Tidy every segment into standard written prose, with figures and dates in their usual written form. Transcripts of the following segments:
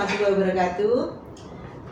warahmatullahi wabarakatuh.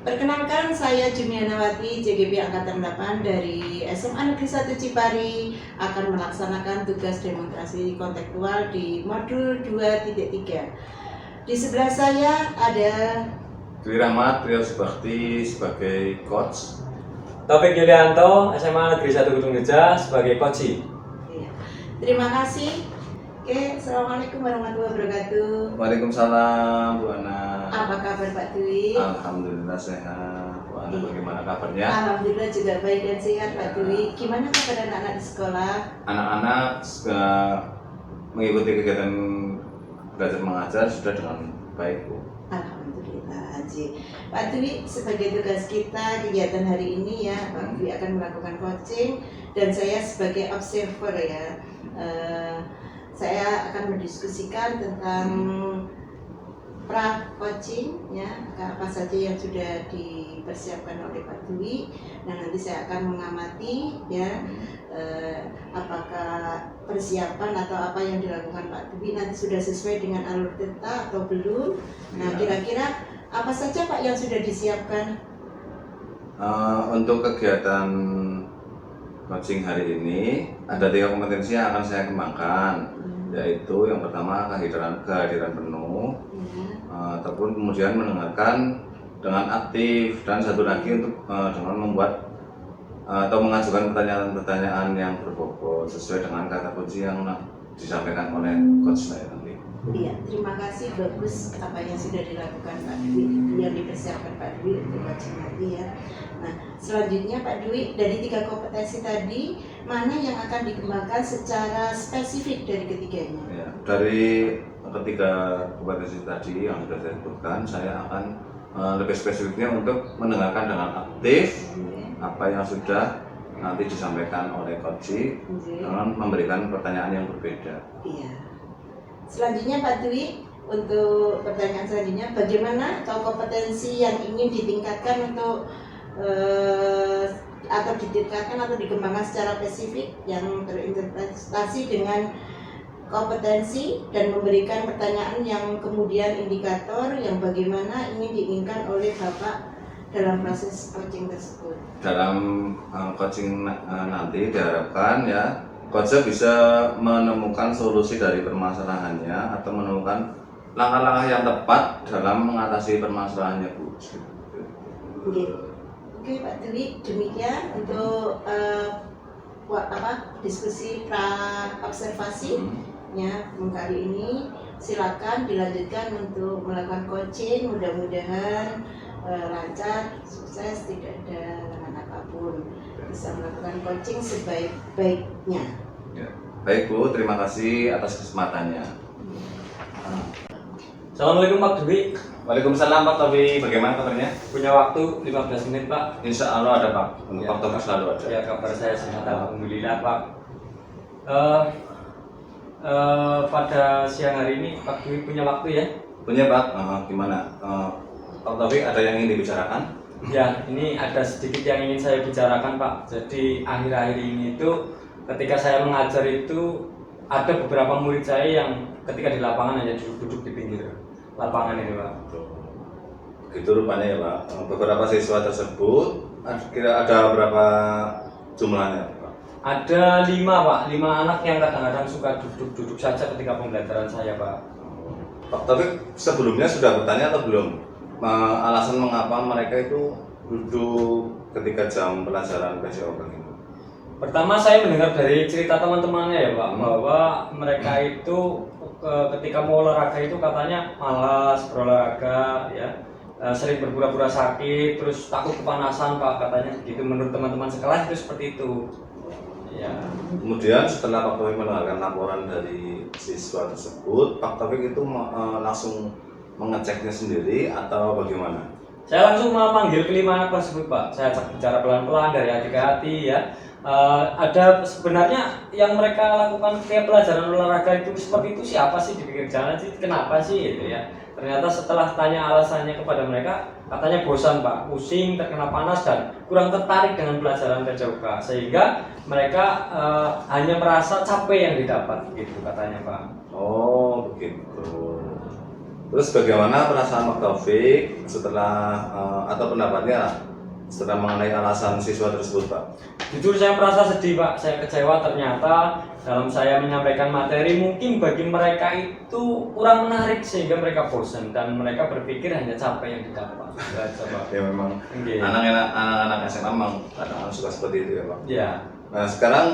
Perkenalkan, saya Jumianawati, JGP Angkatan 8 dari SMA Negeri 1 Cipari, akan melaksanakan tugas demonstrasi kontekstual di modul 2.3. Di sebelah saya ada Dwi Rahmat Priyosubakti sebagai coach. Taufik Yulianto, SMA Negeri 1 Gunung Gejah sebagai coach. Terima kasih. Oke, Assalamualaikum warahmatullahi wabarakatuh. Waalaikumsalam Bu Ana. Apa kabar Pak Dwi? Alhamdulillah sehat. Bu Ana bagaimana kabarnya? Alhamdulillah juga baik dan sehat Pak Dwi. Gimana kabar anak-anak di sekolah? Anak-anak sudah mengikuti kegiatan belajar mengajar sudah dengan baik Bu. Alhamdulillah Haji. Pak Dwi, sebagai tugas kita kegiatan hari ini ya, Pak Dwi akan melakukan coaching dan saya sebagai observer ya. Saya akan mendiskusikan tentang pra-coaching ya, apa saja yang sudah dipersiapkan oleh Pak Dwi. Nah, nanti saya akan mengamati ya, apakah persiapan atau apa yang dilakukan Pak Dwi nanti sudah sesuai dengan alur cerita atau belum. Nah, kira-kira apa saja Pak yang sudah disiapkan? Untuk kegiatan coaching hari ini ada 3 kompetensi yang akan saya kembangkan, yaitu yang pertama kehadiran penuh, ataupun kemudian mendengarkan dengan aktif, dan satu lagi untuk dengan membuat atau mengajukan pertanyaan-pertanyaan yang berbobot sesuai dengan kata kunci yang disampaikan oleh coach saya nanti. Iya, terima kasih, bagus apa yang sudah dilakukan Pak Dwi, yang dipersiapkan Pak Dwi untuk coaching nanti ya. Nah, selanjutnya Pak Dwi, dari 3 kompetensi tadi, mana yang akan dikembangkan secara spesifik dari ketiganya? Ya, dari ketiga kompetensi tadi yang sudah saya sebutkan, saya akan lebih spesifiknya untuk mendengarkan dengan aktif apa yang sudah nanti disampaikan oleh coach dengan memberikan pertanyaan yang berbeda. Iya. Selanjutnya Pak Dwi, untuk pertanyaan selanjutnya, bagaimana atau kompetensi yang ingin ditingkatkan untuk atau ditingkatkan atau dikembangkan secara spesifik yang terinterpretasi dengan kompetensi dan memberikan pertanyaan yang kemudian indikator yang bagaimana ingin diinginkan oleh Bapak dalam proses coaching tersebut. Dalam coaching nanti diharapkan ya coach bisa menemukan solusi dari permasalahannya atau menemukan langkah-langkah yang tepat dalam mengatasi permasalahannya Bu. Oke Pak Dwi, demikian untuk diskusi pra observasi ya kali ini. Silakan dilanjutkan untuk melakukan coaching, mudah-mudahan lancar, sukses, tidak ada halangan apapun, bisa melakukan coaching sebaik-baiknya. Ya. Baik Bu, terima kasih atas kesempatannya. Assalamualaikum Pak Dwi. Waalaikumsalam Pak Taufik, bagaimana kabarnya? Punya waktu 15 menit Pak? Insya Allah ada Pak, untuk Pak Taufik selalu ada. Ya, kabar saya sehat alhamdulillah Pak. Pada siang hari ini Pak Dwi punya waktu ya? Punya Pak, gimana? Pak Taufik ada yang ingin dibicarakan? Ya, ini ada sedikit yang ingin saya bicarakan Pak. Jadi akhir-akhir ini itu ketika saya mengajar itu ada beberapa murid saya yang ketika di lapangan hanya duduk di pinggir lapangan ini Pak. Begitu rupanya ya Pak. Beberapa siswa tersebut kira ada berapa jumlahnya Pak? Ada 5 Pak, 5 anak yang kadang-kadang suka duduk-duduk saja ketika pembelajaran saya Pak. Pak Taufik sebelumnya sudah bertanya atau belum? Alasan mengapa mereka itu duduk ketika jam pelajaran PJOK ini? Pertama saya mendengar dari cerita teman-temannya ya Pak, bahwa mereka itu ketika mau olahraga itu katanya malas berolahraga ya, sering berpura-pura sakit, terus takut kepanasan Pak, katanya gitu menurut teman-teman sekelas itu seperti itu ya. Kemudian setelah Pak Taufik mendengarkan laporan dari siswa tersebut, Pak Taufik itu langsung mengeceknya sendiri atau bagaimana? Saya langsung memanggil kelima anak tersebut Pak, saya ajak bicara pelan-pelan dari hati ke hati ya. Ada sebenarnya yang mereka lakukan kayak pelajaran olahraga itu seperti itu siapa sih di pinggir jalan sih, kenapa sih gitu ya. Ternyata setelah tanya alasannya kepada mereka, katanya bosan Pak, pusing, terkena panas dan kurang tertarik dengan pelajaran PJOK, sehingga mereka hanya merasa capek yang didapat gitu katanya Pak. Oh begitu. Terus bagaimana perasaan Pak Taufik setelah atau pendapatnya lah, setelah mengenai alasan siswa tersebut, Pak? Jujur saya merasa sedih Pak, saya kecewa ternyata dalam saya menyampaikan materi mungkin bagi mereka itu kurang menarik sehingga mereka bosan dan mereka berpikir hanya capek yang didapat. Coba. Ya memang Oke. anak-anak SMA memang kadang suka seperti itu ya, Pak. Ya. Nah sekarang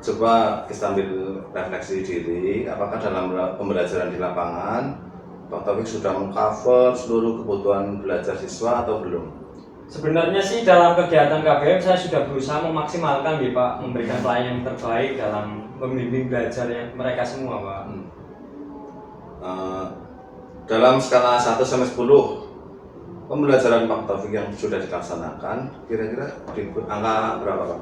coba kita ambil refleksi diri, apakah dalam pembelajaran di lapangan Pak Taufik sudah mengcover seluruh kebutuhan belajar siswa atau belum? Sebenarnya sih dalam kegiatan KBM saya sudah berusaha memaksimalkan ya Pak, memberikan pelayanan yang terbaik dalam membimbing belajar yang mereka semua Pak. Dalam skala 1 sampai 10, pembelajaran Pak Taufik yang sudah dilaksanakan kira-kira di angka berapa, Pak?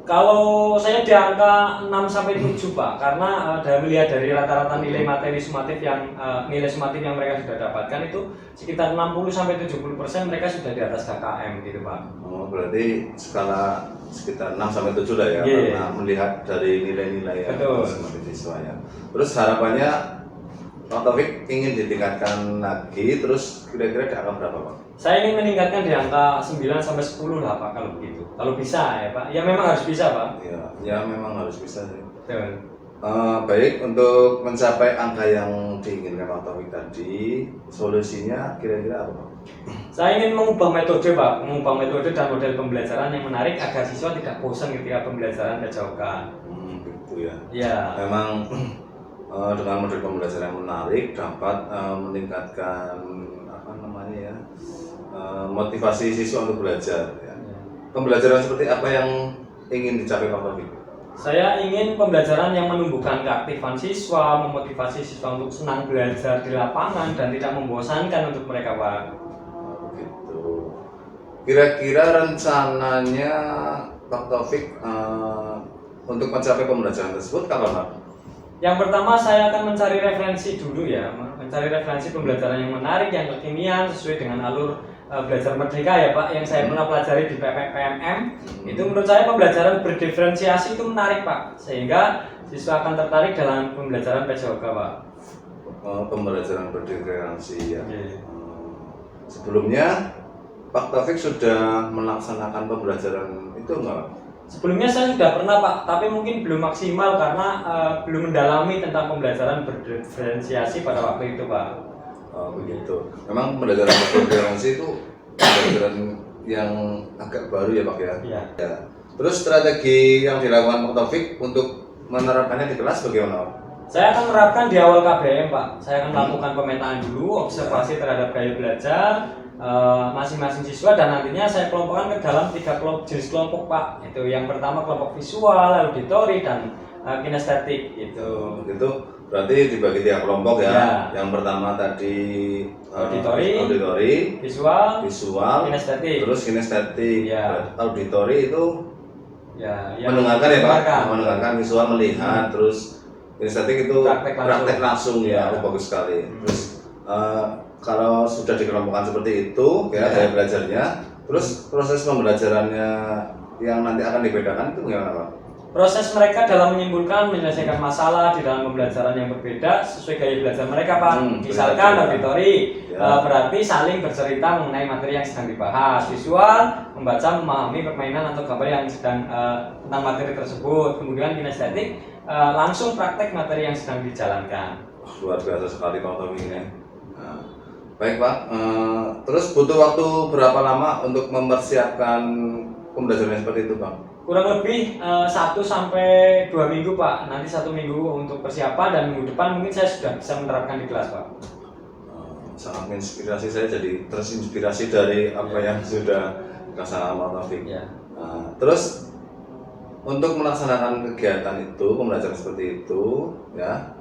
Kalau saya di angka 6 sampai 7 Pak, karena melihat dari rata-rata nilai materi sumatif yang nilai sumatif yang mereka sudah dapatkan itu sekitar 60 sampai 70% mereka sudah di atas KKM gitu Pak. Oh, berarti skala sekitar 6 sampai 7 lah ya, Yeah. karena melihat dari nilai-nilai yang Betul. masing-masing siswa ya. Terus harapannya Pak Taufik ingin ditingkatkan lagi, terus kira-kira di angka berapa, Pak? Saya ingin meningkatkan di angka 9 sampai 10 lah Pak kalau begitu. Kalau bisa ya Pak. Ya memang harus bisa Pak. Ya memang harus bisa sih. Betul. Baik, untuk mencapai angka yang diinginkan Pak Taufik tadi, solusinya kira-kira apa, Pak? Saya ingin mengubah metode Pak, mengubah metode dan model pembelajaran yang menarik agar siswa tidak bosan ketika pembelajaran PJOK. Gitu ya. Ya. Memang dengan model pembelajaran yang menarik dapat meningkatkan apa namanya ya, motivasi siswa untuk belajar. Ya. Pembelajaran seperti apa yang ingin dicapai Pak Taufik? Saya ingin pembelajaran yang menumbuhkan keaktifan siswa, memotivasi siswa untuk senang belajar di lapangan dan tidak membosankan untuk mereka Pak. Begitu. Kira-kira rencananya Pak Taufik untuk mencapai pembelajaran tersebut kapan, Pak? Yang pertama saya akan mencari referensi dulu ya, mencari referensi pembelajaran yang menarik, yang kekinian sesuai dengan alur belajar merdeka ya Pak, yang saya pernah pelajari di PMM. Itu menurut saya pembelajaran berdiferensiasi itu menarik Pak, sehingga siswa akan tertarik dalam pembelajaran PJOK Pak. Pembelajaran berdiferensi ya. Oke. Sebelumnya Pak Taufik sudah melaksanakan pembelajaran itu enggak, Pak? Sebelumnya saya sudah pernah Pak, tapi mungkin belum maksimal karena belum mendalami tentang pembelajaran berdiferensiasi pada waktu itu Pak. Begitu. Memang pembelajaran berdiferensiasi itu pembelajaran yang agak baru ya Pak ya? Iya. Ya. Terus strategi yang dilakukan Pak Taufik untuk menerapkannya di kelas bagaimana, Pak? Saya akan menerapkan di awal KBM Pak. Saya akan melakukan pemetaan dulu, observasi terhadap gaya belajar masing-masing siswa, dan nantinya saya kelompokkan ke dalam 3 jenis kelompok Pak. Itu yang pertama kelompok visual, auditori, dan kinestetik gitu. Begitu. Berarti dibagi 3 kelompok ya. Ya. Yang pertama tadi auditori, visual, kinestetik. terus kinestetik. Ya. Auditori itu Ya, yang mendengarkan ya Pak, mendengarkan. mendengarkan, visual melihat, terus kinestetik itu Praktek langsung ya. Ya. Oh, bagus sekali. Terus kalau sudah dikelompokkan seperti itu ya, Ya. gaya belajarnya, terus proses pembelajarannya yang nanti akan dibedakan itu gimana, Pak? Proses mereka dalam menyimpulkan, menyelesaikan masalah di dalam pembelajaran yang berbeda sesuai gaya belajar mereka Pak. Misalkan berbeda. auditori Ya. berarti saling bercerita mengenai materi yang sedang dibahas. Visual membaca, memahami permainan atau gambar yang sedang tentang materi tersebut. Kemudian kinestetik langsung praktek materi yang sedang dijalankan. Luar biasa sekali Pak Taufik ini. Nah, baik Pak, terus butuh waktu berapa lama untuk mempersiapkan pembelajaran seperti itu Pak? Kurang lebih 1 sampai 2 minggu Pak. Nanti 1 minggu untuk persiapan dan minggu depan mungkin saya sudah bisa menerapkan di kelas Pak. Sangat menginspirasi, saya jadi terinspirasi dari apa yang sudah dilaksanakan Pak Taufik. Ya. Terus untuk melaksanakan kegiatan itu, pembelajaran seperti itu, ya,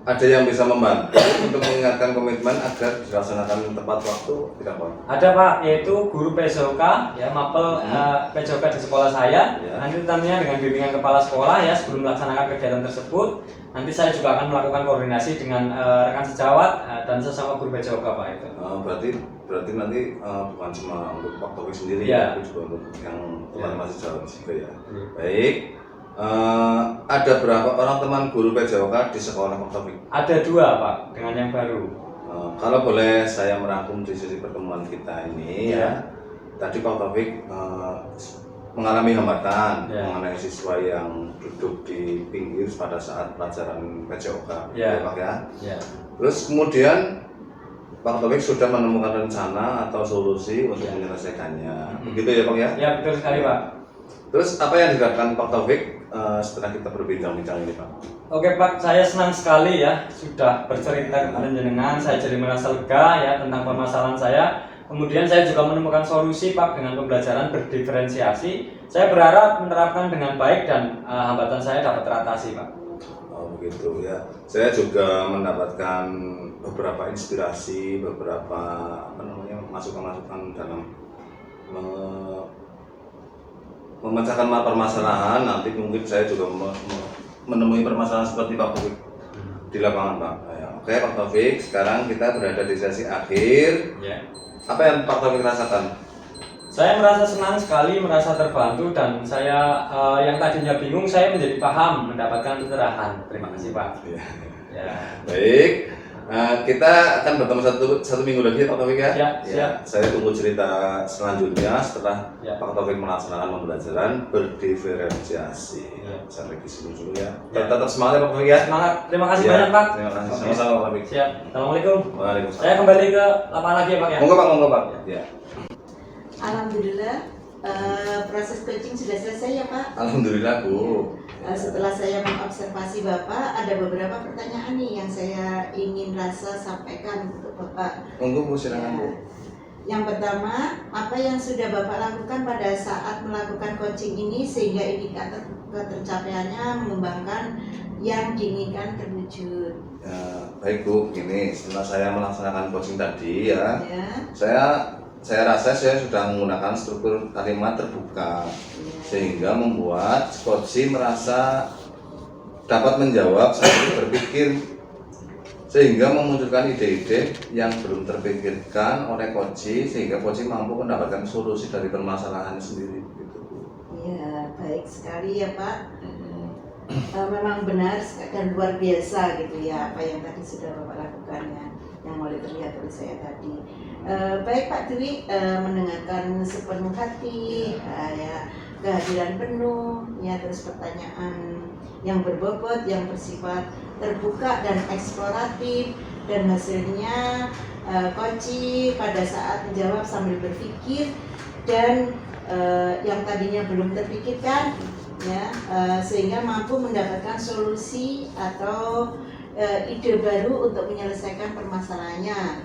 ada yang bisa membantu untuk mengingatkan komitmen agar dilaksanakan tepat waktu, tidak Pak? Ada Pak, yaitu guru PJOK ya, mapel PJOK di sekolah saya. Ya. Nanti tentunya dengan bimbingan kepala sekolah ya, sebelum melaksanakan kegiatan tersebut, nanti saya juga akan melakukan koordinasi dengan rekan sejawat dan sesama guru PJOK Pak itu. Berarti nanti bukan cuma untuk Pak Taufik sendiri Ya. tapi juga untuk yang teman masih jauh juga ya. Ya. Baik, ada berapa orang teman guru PJOK di sekolah Pak Taufik? Ada 2 Pak, dengan yang baru. Kalau boleh saya merangkum di sesi pertemuan kita ini ya, tadi Pak Taufik mengalami hambatan mengenai siswa yang duduk di pinggir pada saat pelajaran PJOK, ya Pak ya. Terus kemudian Pak Taufik sudah menemukan rencana atau solusi untuk menyelesaikannya, begitu ya Pak ya? Ya betul sekali Pak. Terus apa yang dilakukan Pak Taufik setelah kita berbincang-bincang ini Pak? Oke Pak, saya senang sekali ya sudah bercerita kepada jenengan. Saya jadi merasa lega ya tentang permasalahan saya. Kemudian saya juga menemukan solusi Pak dengan pembelajaran berdiferensiasi. Saya berharap menerapkan dengan baik dan hambatan saya dapat teratasi Pak. Oh begitu ya. Saya juga mendapatkan beberapa inspirasi, beberapa masukan-masukan dalam memecahkan permasalahan. Nanti mungkin saya juga menemui permasalahan seperti Pak Taufik di lapangan Pak. Ya. Oke Pak Taufik, sekarang kita berada di sesi akhir. Apa yang Pak Taufik rasakan? Saya merasa senang sekali, merasa terbantu, dan saya yang tadinya bingung saya menjadi paham, mendapatkan pencerahan. Terima kasih Pak. Baik, kita akan bertemu satu minggu lagi Pak Taufik ya. Siap. Saya tunggu cerita selanjutnya setelah Pak Taufik melaksanakan pembelajaran berdiferensiasi. Sampai di sini dulu ya. Tetap semangat ya Pak Taufik ya. Semangat. Terima kasih banyak Pak. Terima kasih. Sama-sama Pak Taufik. Siap. Assalamualaikum. Waalaikumsalam. Saya kembali ke lapangan lagi ya Pak ya. Monggo Pak. Ya. Alhamdulillah proses coaching sudah selesai ya Pak. Alhamdulillah Bu. Setelah saya mengobservasi Bapak, ada beberapa pertanyaan nih yang saya ingin sampaikan untuk Bapak. Monggo Bu, silakan Bu. Yang pertama, apa yang sudah Bapak lakukan pada saat melakukan coaching ini sehingga indikator ketercapaiannya mengembangkan yang diinginkan terwujud? Baik Bu, ini setelah saya melaksanakan coaching tadi ya. Saya rasa saya sudah menggunakan struktur kalimat terbuka sehingga membuat coach merasa dapat menjawab sambil berpikir sehingga memunculkan ide-ide yang belum terpikirkan oleh coach sehingga coach mampu mendapatkan solusi dari permasalahan sendiri gitu. Iya, baik sekali ya Pak. Memang benar dan luar biasa gitu ya apa yang tadi sudah Bapak lakukan ya, yang mulai terlihat oleh saya tadi. Baik Pak Dwi, mendengarkan sepenuh hati, ya kehadiran penuh, ya terus pertanyaan yang berbobot, yang bersifat terbuka dan eksploratif, dan hasilnya Koci pada saat menjawab sambil berpikir dan yang tadinya belum terpikirkan, ya sehingga mampu mendapatkan solusi atau ide baru untuk menyelesaikan permasalahannya.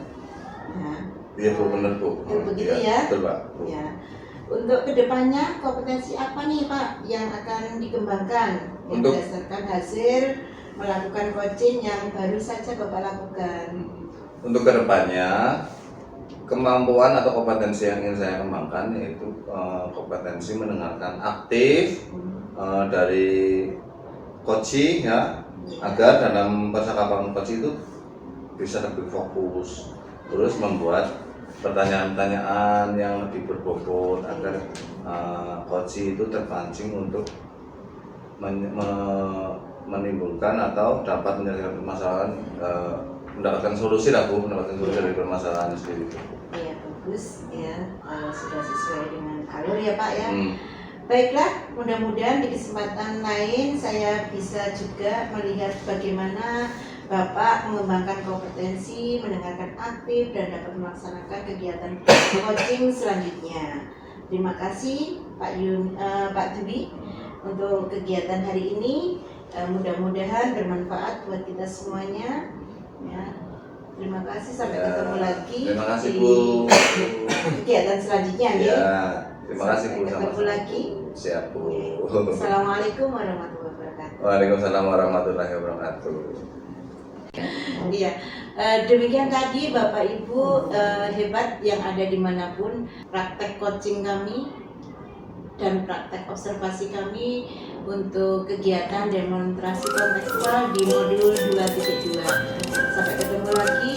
Iya Bu, benar Bu. Begitu ya. Betul Pak. Ya. Untuk kedepannya kompetensi apa nih Pak yang akan dikembangkan berdasarkan hasil melakukan coaching yang baru saja Bapak lakukan? Untuk kedepannya kemampuan atau kompetensi yang ingin saya kembangkan yaitu kompetensi mendengarkan aktif dari coach ya, agar dalam percakapan coach itu bisa lebih fokus, terus membuat pertanyaan-pertanyaan yang lebih berbobot agar coach itu terpancing untuk menimbulkan atau dapat menyelesaikan permasalahan, mendapatkan solusi mendapatkan solusi dari permasalahan sendiri. Iya bagus ya, sudah sesuai dengan alur ya Pak ya. Baiklah, mudah-mudahan di kesempatan lain saya bisa juga melihat bagaimana Bapak mengembangkan kompetensi, mendengarkan aktif, dan dapat melaksanakan kegiatan coaching selanjutnya. Terima kasih Pak Dwi untuk kegiatan hari ini. Mudah-mudahan bermanfaat buat kita semuanya. Ya. Terima kasih, sampai ketemu lagi. Terima kasih Bu. Kegiatan selanjutnya ya. Terima kasih Bu. Ketemu lagi. Siap Bu. Assalamualaikum warahmatullahi wabarakatuh. Waalaikumsalam warahmatullahi wabarakatuh. Iya, demikian tadi Bapak Ibu hebat yang ada dimanapun, praktek coaching kami dan praktek observasi kami untuk kegiatan demonstrasi kontekstual di modul 2.2. Sampai ketemu lagi.